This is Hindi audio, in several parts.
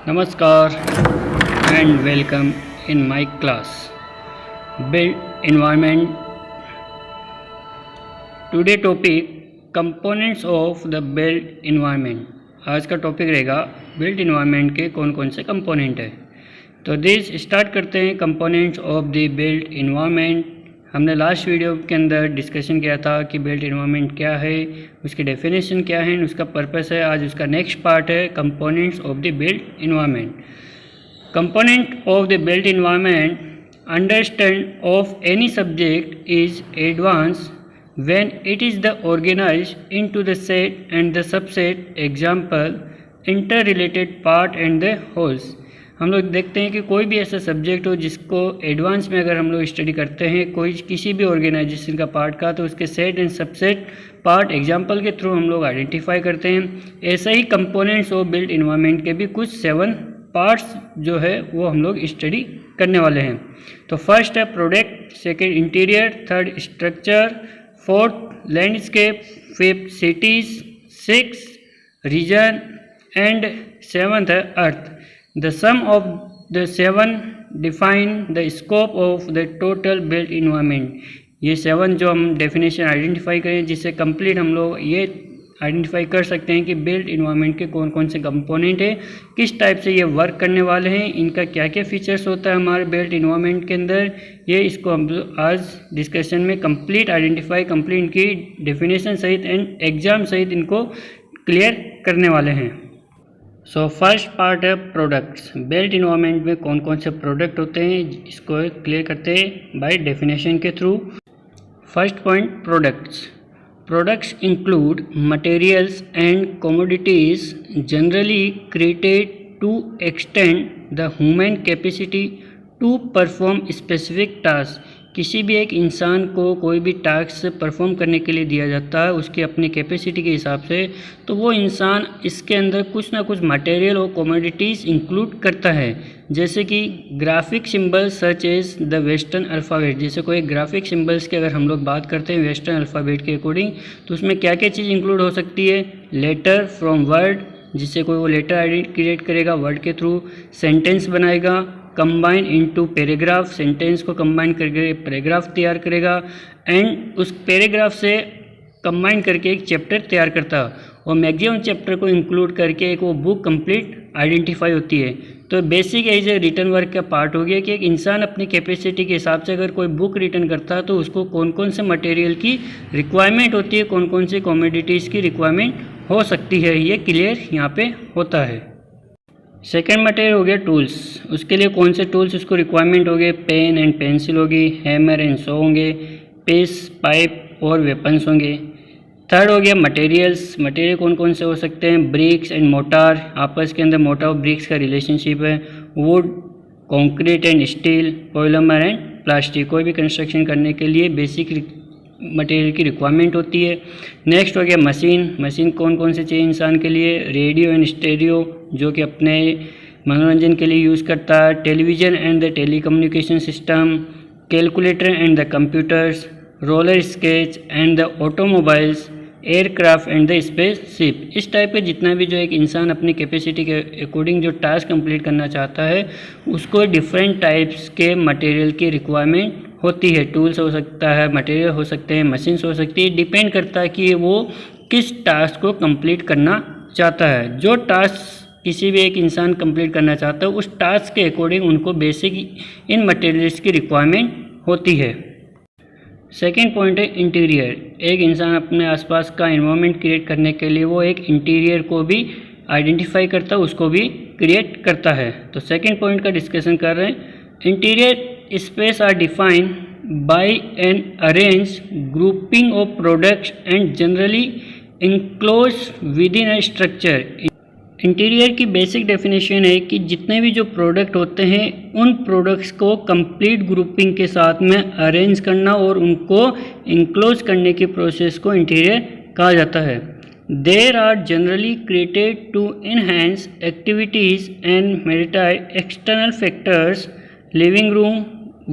Namaskar and welcome in my class Built Environment. Today topic Components of the Built Environment. आज का टॉपिक रहेगा बिल्ट इन्वायरमेंट के कौन कौन से कंपोनेंट है। तो दिस स्टार्ट करते हैं components of the built environment. हमने लास्ट वीडियो के अंदर डिस्कशन किया था कि बिल्ट इन्वायरमेंट क्या है, उसकी डेफिनेशन क्या है, उसका पर्पस है। आज उसका नेक्स्ट पार्ट है components of the built environment. Component of the built environment understand of any subject is advance when it is the organized into the set and the subset, example interrelated part and the wholes। हम लोग देखते हैं कि कोई भी ऐसा सब्जेक्ट हो जिसको एडवांस में अगर हम लोग स्टडी करते हैं कोई किसी भी ऑर्गेनाइजेशन का पार्ट का, तो उसके set and subset part example के थ्रू हम लोग आइडेंटिफाई करते हैं। ऐसा ही कंपोनेंट्स ऑफ बिल्ट इन्वायरमेंट के भी कुछ 7 पार्ट्स जो है वो हम लोग स्टडी करने वाले हैं। तो फर्स्ट है product, second interior, third structure, fourth landscape, fifth cities, six region and seventh है earth. The sum of the 7 define the scope of the total built environment. ये 7 जो हम डेफिनेशन आइडेंटिफाई करें जिससे कंप्लीट हम लोग ये आइडेंटिफाई कर सकते हैं कि बिल्ट इन्वायरमेंट के कौन कौन से कंपोनेंट है, किस टाइप से ये वर्क करने वाले हैं, इनका क्या क्या फीचर्स होता है हमारे बिल्ट इन्वायरमेंट के अंदर। ये इसको हम आज डिस्कशन में कंप्लीट आइडेंटिफाई, कंप्लीट इनकी डेफिनेशन सहित एंड एग्जाम सहित इनको क्लियर करने वाले हैं। सो फर्स्ट पार्ट है प्रोडक्ट्स। बिल्ट इन्वायरमेंट में कौन कौन से प्रोडक्ट होते हैं इसको क्लियर करते हैं बाय डेफिनेशन के through. First point products. Products include materials and commodities generally created to extend the human capacity to perform specific tasks। किसी भी एक इंसान को कोई भी टास्क परफॉर्म करने के लिए दिया जाता है उसकी अपनी कैपेसिटी के हिसाब से, तो वो इंसान इसके अंदर कुछ ना कुछ मटेरियल और कमोडिटीज़ इंक्लूड करता है। जैसे कि graphic symbols such as the western alphabet. जैसे कोई ग्राफिक सिंबल्स की अगर हम लोग बात करते हैं वेस्टर्न अल्फ़ाबेट के अकॉर्डिंग, तो उसमें क्या क्या चीज़ इंक्लूड हो सकती है। लेटर फ्रॉम वर्ड, जिससे कोई वो लेटर क्रिएट करेगा वर्ड के थ्रू। सेंटेंस बनाएगा, कंबाइन इनटू पैराग्राफ, सेंटेंस को कंबाइन करके पैराग्राफ तैयार करेगा एंड उस पैराग्राफ से कंबाइन करके एक चैप्टर तैयार करता और मैक्सिमम चैप्टर को इंक्लूड करके एक वो बुक कंप्लीट आइडेंटिफाई होती है। तो basic as a return work का पार्ट हो गया कि एक इंसान अपनी कैपेसिटी के हिसाब से अगर कोई बुक रिटर्न करता है तो उसको कौन कौन से मटेरियल की रिक्वायरमेंट होती है, कौन कौन से कमोडिटीज़ की रिक्वायरमेंट हो सकती है, ये क्लियर यहाँ पे होता है। सेकेंड मटेरियल हो गया टूल्स। उसके लिए कौन से टूल्स उसको रिक्वायरमेंट हो गए, पेन एंड पेंसिल होगी, हैमर एंड सॉ होंगे, पेस, पाइप और वेपन्स होंगे। थर्ड हो गया मटेरियल्स। मटेरियल कौन कौन से हो सकते हैं, ब्रिक्स एंड मोटार, आपस के अंदर मोटार और ब्रिक्स का रिलेशनशिप है। Would, concrete and steel, polymer and plastic. कोई भी कंस्ट्रक्शन करने के लिए बेसिक मटेरियल की रिक्वायरमेंट होती है। नेक्स्ट हो गया मशीन। मशीन कौन कौन से चाहिए इंसान के लिए, रेडियो एंड स्टेरियो जो कि अपने मनोरंजन के लिए यूज़ करता है। Television and the telecommunication system, calculator and the computers, roller sketch and the automobiles, aircraft and the space ship. इस टाइप के जितना भी जो एक इंसान अपनी कैपेसिटी के अकॉर्डिंग जो टास्क कंप्लीट करना चाहता है उसको डिफरेंट टाइप्स के मटेरियल की रिक्वायरमेंट होती है। टूल्स हो सकता है, मटेरियल हो सकते हैं, मशीन्स हो सकती है। डिपेंड करता है कि वो किस टास्क को कंप्लीट करना चाहता है। जो टास्क किसी भी एक इंसान कंप्लीट करना चाहता है उस टास्क के अकॉर्डिंग उनको बेसिक इन मटेरियल्स की रिक्वायरमेंट होती है। सेकेंड पॉइंट है इंटीरियर। एक इंसान अपने आसपास का एनवायरनमेंट क्रिएट करने के लिए वो एक इंटीरियर को भी आइडेंटिफाई करता है, उसको भी क्रिएट करता है। तो सेकेंड पॉइंट का डिस्कशन कर रहे हैं। Interior space are defined by an arrange grouping of products and generally enclose within a structure. Interior की बेसिक डेफिनेशन है कि जितने भी जो प्रोडक्ट होते हैं उन प्रोडक्ट्स को कंप्लीट ग्रुपिंग के साथ में अरेंज करना और उनको इंक्लोज करने की प्रोसेस को इंटीरियर कहा जाता है। There are generally created to enhance activities and modify external factors, living room,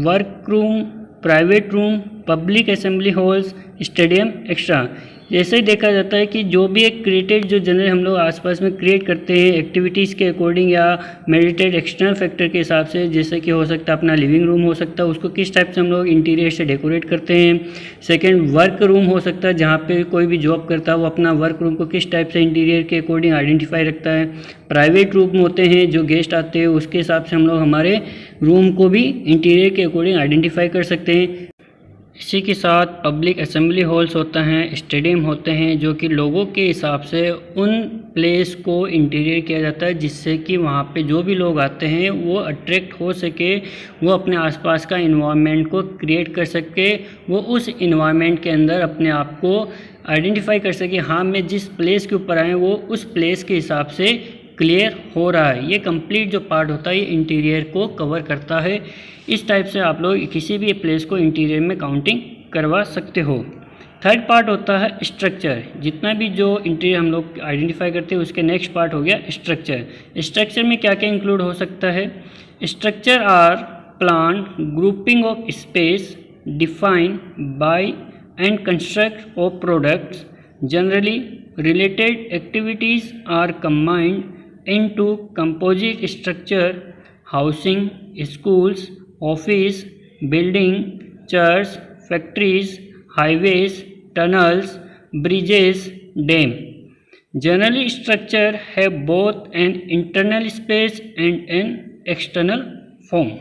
work room, private room, public assembly halls, stadium extra. जैसे ही देखा जाता है कि जो भी एक क्रिएटेड जो जनरल हम लोग आसपास में क्रिएट करते हैं एक्टिविटीज़ के अकॉर्डिंग या मेडिटेड एक्सटर्नल फैक्टर के हिसाब से, जैसे कि हो सकता है अपना लिविंग रूम हो सकता है, उसको किस टाइप से हम लोग इंटीरियर से डेकोरेट करते हैं। सेकंड, वर्क रूम हो सकता है, जहाँ पे कोई भी जॉब करता है वो अपना वर्क रूम को किस टाइप से इंटीरियर के अकॉर्डिंग आइडेंटिफाई रखता है। प्राइवेट रूम होते हैं, जो गेस्ट आते हैं उसके हिसाब से हम लोग हमारे रूम को भी इंटीरियर के अकॉर्डिंग आइडेंटिफाई कर सकते हैं। इसी के साथ पब्लिक असेंबली हॉल्स होता हैं, स्टेडियम होते हैं, जो कि लोगों के हिसाब से उन प्लेस को इंटीरियर किया जाता है जिससे कि वहाँ पे जो भी लोग आते हैं वो अट्रैक्ट हो सके, वो अपने आसपास का इन्वायरमेंट को क्रिएट कर सके, वो उस इन्वायरमेंट के अंदर अपने आप को आइडेंटिफाई कर सके, हाँ मैं जिस प्लेस के ऊपर आए वो उस प्लेस के हिसाब से क्लियर हो रहा है। ये कंप्लीट जो पार्ट होता है ये इंटीरियर को कवर करता है। इस टाइप से आप लोग किसी भी प्लेस को इंटीरियर में काउंटिंग करवा सकते हो। थर्ड पार्ट होता है स्ट्रक्चर। जितना भी जो इंटीरियर हम लोग आइडेंटिफाई करते हैं उसके नेक्स्ट पार्ट हो गया स्ट्रक्चर। स्ट्रक्चर में क्या क्या इंक्लूड हो सकता है? Structure are plan grouping of space define by and construct of products. Generally related activities are combined into composite structure. Housing, schools, office, building, church, factories, highways, tunnels, bridges, dam. Generally structure have both an internal space and an external form.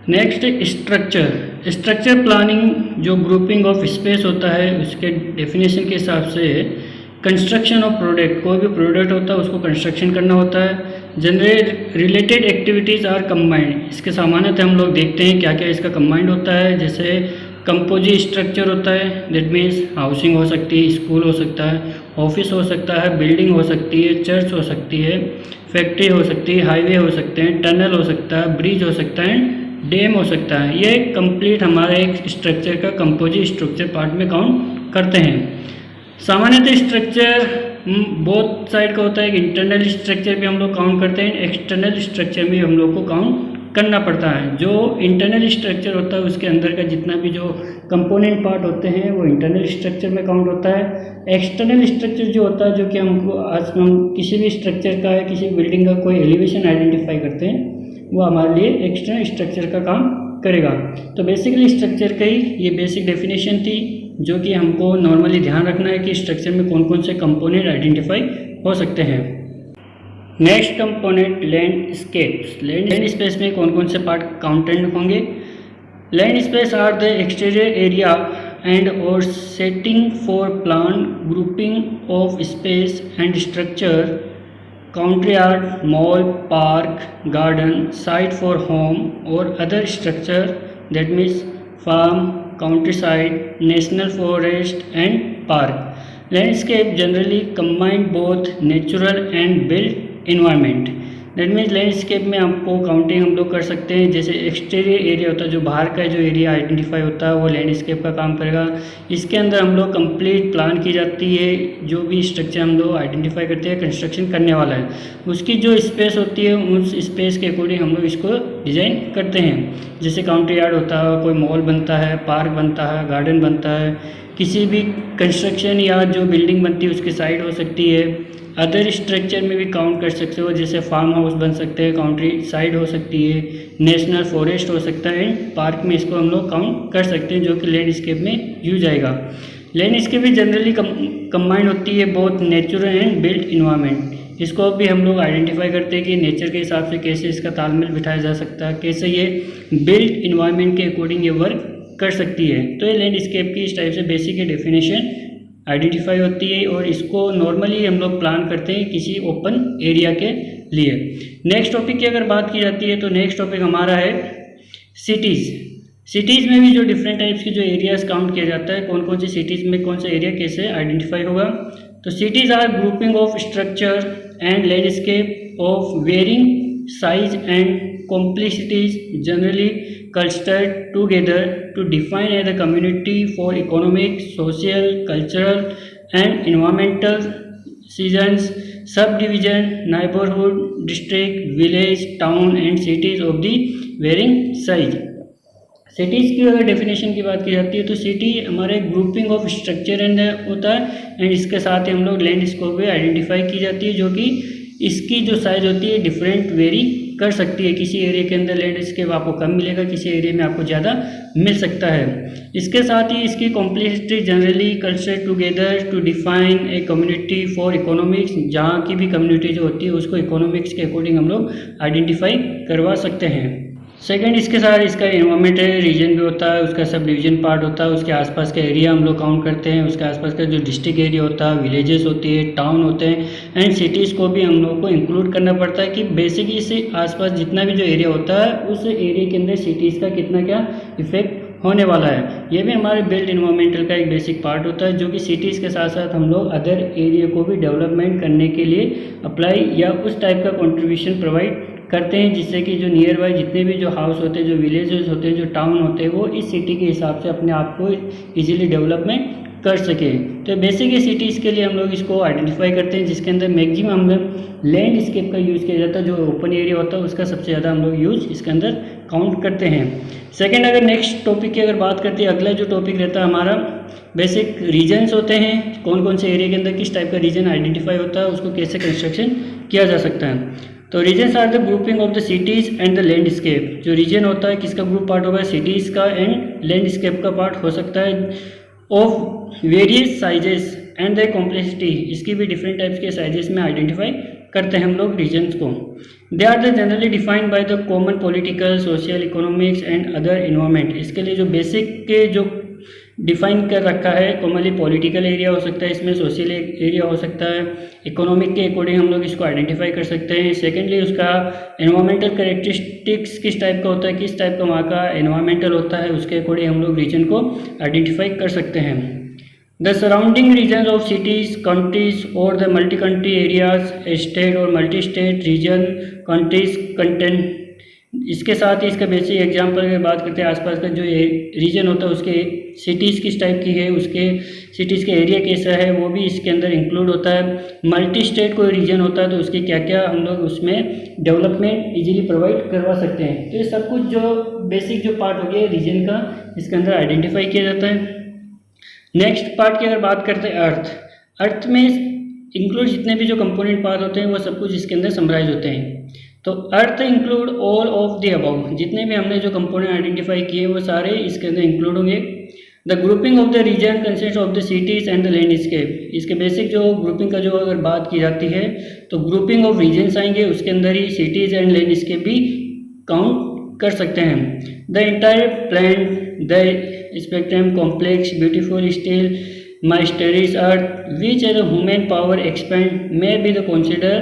Next structure. Structure planning जो ग्रुपिंग ऑफ स्पेस होता है उसके डेफिनेशन के हिसाब से कंस्ट्रक्शन ऑफ प्रोडक्ट, कोई भी प्रोडक्ट होता है उसको कंस्ट्रक्शन करना होता है। General related activities are combined. इसके सामान्यतः हम लोग देखते हैं क्या क्या इसका कंबाइंड होता है। जैसे कंपोजिट स्ट्रक्चर होता है, दैट मीन्स हाउसिंग हो सकती है, स्कूल हो सकता है, ऑफिस हो सकता है, बिल्डिंग हो सकती है, चर्च हो सकती है, फैक्ट्री हो सकती है, हाईवे हो सकते हैं, टनल हो सकता है, ब्रिज हो सकता है, डैम हो सकता है। ये कंप्लीट हमारे एक स्ट्रक्चर का कंपोजिट स्ट्रक्चर पार्ट में काउंट करते हैं। सामान्यतः स्ट्रक्चर बोथ साइड का होता है। इंटरनल स्ट्रक्चर भी हम लोग काउंट करते हैं, एक्सटर्नल स्ट्रक्चर भी हम लोग को काउंट करना पड़ता है। जो इंटरनल स्ट्रक्चर होता है उसके अंदर का जितना भी जो कंपोनेंट पार्ट होते हैं वो इंटरनल स्ट्रक्चर में काउंट होता है। एक्सटर्नल स्ट्रक्चर जो होता है, जो कि हमको आज हम किसी भी स्ट्रक्चर का या किसी बिल्डिंग का कोई एलिवेशन आइडेंटिफाई करते हैं, वो हमारे लिए एक्सटर्नल स्ट्रक्चर का काम करेगा। तो बेसिकली स्ट्रक्चर का ही ये बेसिक डेफिनेशन थी, जो कि हमको नॉर्मली ध्यान रखना है कि स्ट्रक्चर में कौन कौन से कंपोनेंट आइडेंटिफाई हो सकते हैं। Next component landscapes. Land space में कौन कौन से पार्ट काउंटेड होंगे? Land space are the exterior area and और setting for plan grouping of space and structure, country yard, mall, park, garden, site for home or other structure, that means farm, countryside, national forest and park. Landscape generally combine both natural and built environment. That means landscape में आपको काउंटिंग हम लोग कर सकते हैं। जैसे एक्सटीरियर एरिया होता है, जो बाहर का जो एरिया आइडेंटिफाई होता है वो लैंडस्केप का काम करेगा। इसके अंदर हम लोग कंप्लीट प्लान की जाती है, जो भी स्ट्रक्चर हम लोग आइडेंटिफाई करते हैं कंस्ट्रक्शन करने वाला है उसकी जो स्पेस होती है उस स्पेस के अकॉर्डिंग हम लोग इसको डिज़ाइन करते हैं। जैसे काउंट्री यार्ड होता है, कोई मॉल बनता है, पार्क बनता है, गार्डन बनता है, किसी भी कंस्ट्रक्शन या जो बिल्डिंग बनती है उसकी साइड हो सकती है। अदर स्ट्रक्चर में भी काउंट कर सकते हो, जैसे फार्म हाउस बन सकते हैं, काउंट्री साइड हो सकती है, नेशनल फॉरेस्ट हो सकता है, एंड पार्क में इसको हम लोग काउंट कर सकते हैं, जो कि लैंडस्केप में यूज आएगा। लैंडस्केप भी जनरली कंबाइंड होती है both natural and built environment. इसको भी हम लोग आइडेंटिफाई करते हैं कि नेचर के हिसाब से कैसे इसका तालमेल बिठाया जा सकता है, कैसे ये बिल्ट इन्वायरमेंट के अकॉर्डिंग ये वर्क कर सकती है। तो ये लैंडस्केप की इस टाइप से बेसिक डेफिनेशन आइडेंटिफाई होती है और इसको नॉर्मली हम लोग प्लान करते हैं किसी ओपन एरिया के लिए। नेक्स्ट टॉपिक की अगर बात की जाती है तो नेक्स्ट टॉपिक हमारा है सिटीज़। सिटीज़ में भी जो डिफरेंट टाइप्स के जो एरियाज़ काउंट किया जाता है, कौन कौन सी सिटीज़ में कौन सा एरिया कैसे आइडेंटिफाई होगा। तो cities are grouping of structure and landscape of varying size and complexities generally clustered together to define as a community for economic, social, cultural and environmental reasons. Subdivision, neighborhood, district, village, town and cities of the varying size. Cities की अगर डेफिनेशन की बात की जाती है तो सिटी हमारे ग्रुपिंग ऑफ स्ट्रक्चर एंड होता है, एंड इसके साथ ही हम लोग लैंड स्कोप भी आइडेंटिफाई की जाती है, जो कि इसकी जो साइज़ होती है डिफरेंट वेरी कर सकती है। किसी एरिया के अंदर लैंडस्केप आपको कम मिलेगा, किसी एरिया में आपको ज़्यादा मिल सकता है। इसके साथ ही इसकी complexity generally consider together to define a community for economics, जहाँ की भी कम्युनिटी जो होती है उसको इकोनॉमिक्स के अकॉर्डिंग हम लोग आइडेंटिफाई करवा सकते हैं। सेकेंड, इसके साथ इसका इन्वायरमेंटल रीजन भी होता है, उसका सब डिवीजन पार्ट होता है, उसके आसपास का एरिया हम लोग काउंट करते हैं, उसके आसपास का जो डिस्ट्रिक्ट एरिया होता है, विलेजेस होती है, टाउन होते हैं, एंड सिटीज़ को भी हम लोग को इंक्लूड करना पड़ता है कि बेसिकली इससे आसपास जितना भी जो एरिया होता है उस एरिया के अंदर सिटीज़ का कितना क्या इफेक्ट होने वाला है। ये भी हमारे बिल्ट इन्वायरमेंटल का एक बेसिक पार्ट होता है, जो कि सिटीज़ के साथ साथ हम लोग अदर एरिया को भी डेवलपमेंट करने के लिए अप्लाई या उस टाइप का कंट्रीब्यूशन प्रोवाइड करते हैं, जिससे कि जो नियर बाय जितने भी जो हाउस होते हैं, जो विलेजेस होते हैं, जो टाउन होते हैं, वो इस सिटी के हिसाब से अपने आप को इजीली डेवलपमेंट कर सके। तो बेसिकली सिटीज़ के लिए हम लोग इसको आइडेंटिफाई करते हैं, जिसके अंदर मैक्सिमम हम लोग लैंडस्केप का यूज़ किया जाता है, जो ओपन एरिया होता है उसका सबसे ज़्यादा हम लोग यूज़ इसके अंदर काउंट करते हैं। सेकेंड, अगर नेक्स्ट टॉपिक की अगर बात करते हैं, अगला जो टॉपिक रहता है हमारा बेसिक रीजन्स होते हैं, कौन कौन से एरिया के अंदर किस टाइप का रीजन आइडेंटिफाई होता है, उसको कैसे कंस्ट्रक्शन किया जा सकता है। तो regions are the grouping of the cities and the landscape. जो रीजन होता है किसका ग्रुप पार्ट होगा, सिटीज़ का एंड लैंडस्केप का पार्ट हो सकता है, of various sizes and the complexity, इसकी भी डिफरेंट टाइप्स के साइजेस में आइडेंटिफाई करते हैं हम लोग रीजन्स को। They are the generally defined by the common political, social, economics and other environment. इसके लिए जो बेसिक के जो डिफाइन कर रखा है, कॉमनली पॉलिटिकल एरिया हो सकता है, इसमें सोशल एरिया हो सकता है, इकोनॉमिक के अकॉर्डिंग हम लोग इसको आइडेंटिफाई कर सकते हैं। सेकेंडली, उसका एनवायरमेंटल कैरेक्टरिस्टिक्स किस टाइप का होता है, किस टाइप का वहाँ का एनवायरमेंटल होता है, उसके अकॉर्डिंग हम लोग रीजन को आइडेंटिफाई कर सकते हैं। The surrounding region of cities, countries और the multi country areas, state और multi state region, countries content. इसके साथ ही इसका बेसिक एग्जांपल अगर बात करते हैं, आसपास का जो रीजन होता है उसके सिटीज़ किस टाइप की है, उसके सिटीज़ का एरिया कैसा है, वो भी इसके अंदर इंक्लूड होता है। मल्टी स्टेट कोई रीजन होता है तो उसके क्या क्या हम लोग उसमें डेवलपमेंट इजीली प्रोवाइड करवा सकते हैं। तो ये सब कुछ जो बेसिक जो पार्ट हो गया रीजन का, इसके अंदर आइडेंटिफाई किया जाता है। नेक्स्ट पार्ट की अगर बात करते हैं अर्थ में इंक्लूड जितने भी जो कंपोनेंट पार्ट होते हैं वो सब कुछ इसके अंदर समराइज होते हैं। तो earth include all of the about, जितने भी हमने जो कंपोनेंट आइडेंटिफाई किए वो सारे इसके अंदर इंक्लूड होंगे। The grouping of the region consist of the cities and the landscape. इसके बेसिक जो ग्रुपिंग का जो अगर बात की जाती है तो ग्रुपिंग ऑफ रीजन्स आएंगे, उसके अंदर ही सिटीज़ एंड लैंडस्केप भी काउंट कर सकते हैं। The entire plan, the spectrum complex beautiful still mysterious earth which as a human power expand may be the consider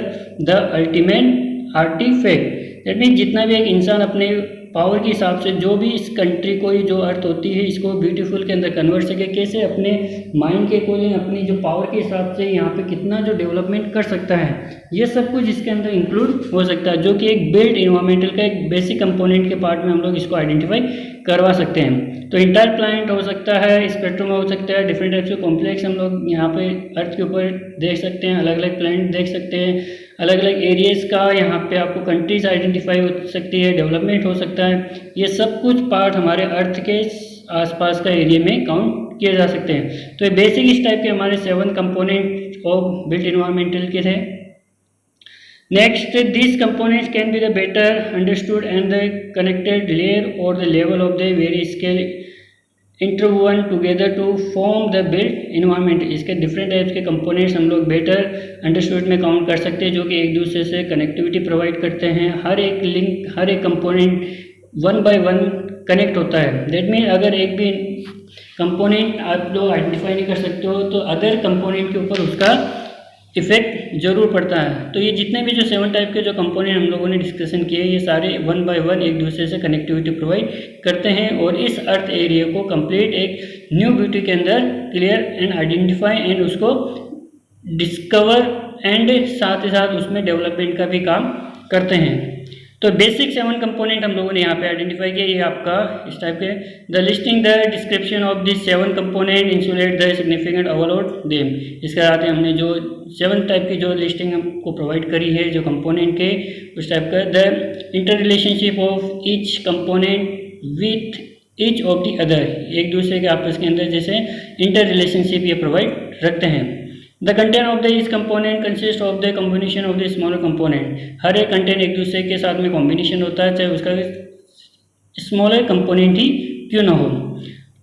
the ultimate artifact। That mean जितना भी एक इंसान अपने पावर के हिसाब से जो भी इस कंट्री को जो अर्थ होती है इसको ब्यूटीफुल के अंदर कन्वर्ट सके, कैसे अपने माइंड के अकॉर्डिंग अपनी जो पावर के हिसाब से यहाँ पे कितना जो डेवलपमेंट कर सकता है, ये सब कुछ इसके अंदर इंक्लूड हो सकता है, जो कि एक बिल्ट इन्वायरमेंटल का एक बेसिक कंपोनेंट के पार्ट में हम लोग इसको आइडेंटिफाई करवा सकते हैं। तो इंटायर प्लैनेट हो सकता है, स्पेक्ट्रम हो सकता है, डिफरेंट टाइप्स के कॉम्प्लेक्स हम लोग यहाँ पे अर्थ के ऊपर देख सकते हैं, अलग अलग प्लैनेट देख सकते हैं, अलग अलग एरियाज़ का यहाँ पे आपको कंट्रीज आइडेंटिफाई हो सकती है, डेवलपमेंट हो सकता है। ये सब कुछ पार्ट हमारे अर्थ के आसपास का एरिया में काउंट किए जा सकते हैं। तो ये बेसिक इस टाइप के हमारे 7 कंपोनेंट ऑफ बिल्ट इन्वायरमेंटल के थे। Next, these components can be the better understood and the connected layer or the level of the various scale interwoven together to form the built environment। इसके डिफरेंट टाइप्स के कंपोनेंट्स हम लोग बेटर अंडरस्टूड में काउंट कर सकते हैं, जो कि एक दूसरे से कनेक्टिविटी प्रोवाइड करते हैं। हर एक लिंक, हर एक कंपोनेंट 1 by 1 कनेक्ट होता है। दैट मीन अगर एक भी कंपोनेंट आप लोग आइडेंटिफाई नहीं कर सकते हो तो अदर कंपोनेंट के ऊपर उसका इफेक्ट जरूर पड़ता है। तो ये जितने भी जो 7 टाइप के जो कंपोनेंट हम लोगों ने डिस्कशन किए, ये सारे 1 by 1 एक दूसरे से कनेक्टिविटी प्रोवाइड करते हैं और इस अर्थ एरिया को कंप्लीट एक न्यू ब्यूटी के अंदर क्लियर एंड आइडेंटिफाई एंड उसको डिस्कवर एंड साथ ही साथ उसमें डेवलपमेंट का भी काम करते हैं। तो बेसिक 7 कंपोनेंट हम लोगों ने यहाँ पे आइडेंटिफाई किया, ये आपका इस टाइप के। The listing the description of this 7 component insulate the significant overload them. इसके साथ हमने जो 7 टाइप की जो लिस्टिंग हमको प्रोवाइड करी है जो कंपोनेंट के, उस टाइप का the inter relationship of each component with each of the other, एक दूसरे के आपस के अंदर जैसे इंटर रिलेशनशिप ये प्रोवाइड रखते हैं। The content of the each component consist of the combination of the smaller component, हर एक कंटेंट एक दूसरे के साथ में कॉम्बिनेशन होता है, चाहे उसका स्मॉलर कंपोनेंट ही क्यों ना हो।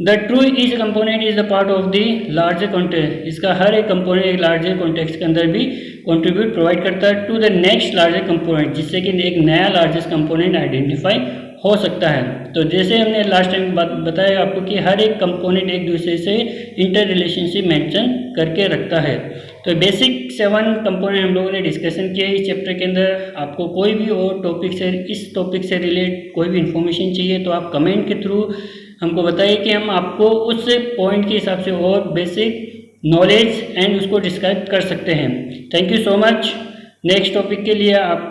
The true each component is the part of the larger context, इसका हर एक कंपोनेंट एक लार्जर कॉन्टेक्स्ट के अंदर भी कंट्रीब्यूट प्रोवाइड करता है to the next larger component, जिससे कि एक नया लार्जेस्ट कंपोनेंट आइडेंटिफाई हो सकता है। तो जैसे हमने लास्ट टाइम बताया आपको कि हर एक कंपोनेंट एक दूसरे से इंटर रिलेशनशिप मेंशन करके रखता है। तो बेसिक 7 कंपोनेंट हम लोगों ने डिस्कशन किया इस चैप्टर के अंदर। आपको कोई भी और टॉपिक से, इस टॉपिक से रिलेट कोई भी इन्फॉर्मेशन चाहिए तो आप कमेंट के थ्रू हमको बताइए कि हम आपको उस पॉइंट के हिसाब से और बेसिक नॉलेज एंड उसको डिस्क्राइब कर सकते हैं। Thank you so much. Next topic के लिए आप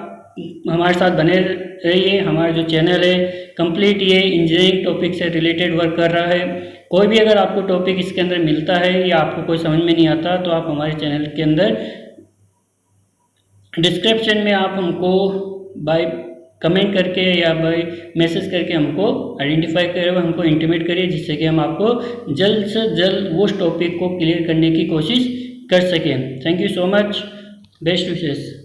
हमारे साथ बने रहिए। हमारा जो चैनल है कंप्लीट ये इंजीनियरिंग टॉपिक से रिलेटेड वर्क कर रहा है। कोई भी अगर आपको टॉपिक इसके अंदर मिलता है या आपको कोई समझ में नहीं आता तो आप हमारे चैनल के अंदर डिस्क्रिप्शन में आप हमको बाय कमेंट करके या बाय मैसेज करके हमको आइडेंटिफाई करें, हमको इंटीमेट करिए, जिससे कि हम आपको जल्द से जल्द उस टॉपिक को क्लियर करने की कोशिश कर सकें। Thank you so much. Best wishes.